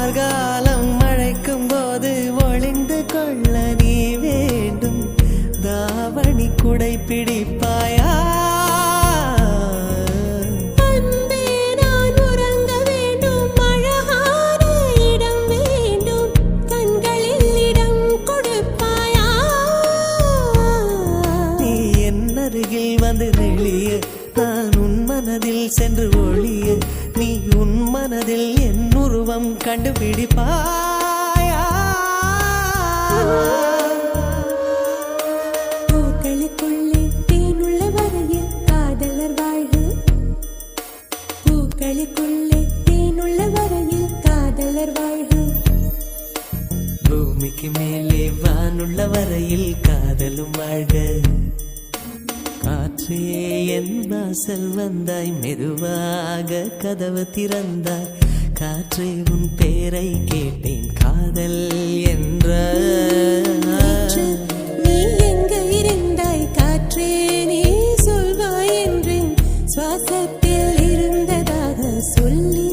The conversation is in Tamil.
கார்காலம் அழைக்கும் போது ஒளிந்து கொள்ள நீ வேண்டும். தாவணி குடை பிடிப்பாயா? வந்து நெளிய நான் உன் மனதில் சென்று ஒளிய நீ உன் மனதில் என் உருவம் கண்டுபிடிப்பாயா? பூக்களுக்குள்ளே தேனுள்ள வரையில் காதலர் வாழ்வு. பூக்களுக்குள்ளே தேனுள்ள வரையில் காதலர் வாழ்வு. பூமிக்கு மேலே வானுள்ள வரையில் காதலும் வாழ்க. காற்றே என் வாசல் வந்தாய், மெதுவாக கதவு திறந்தாய். காற்றே உன் பேரை கேட்டேன், காதல் என்ற. நீ எங்க இருந்தாய் காற்றே, நீ சொல்வாய் என்றேன் சுவாசத்தில் இருந்ததாக சொல்லி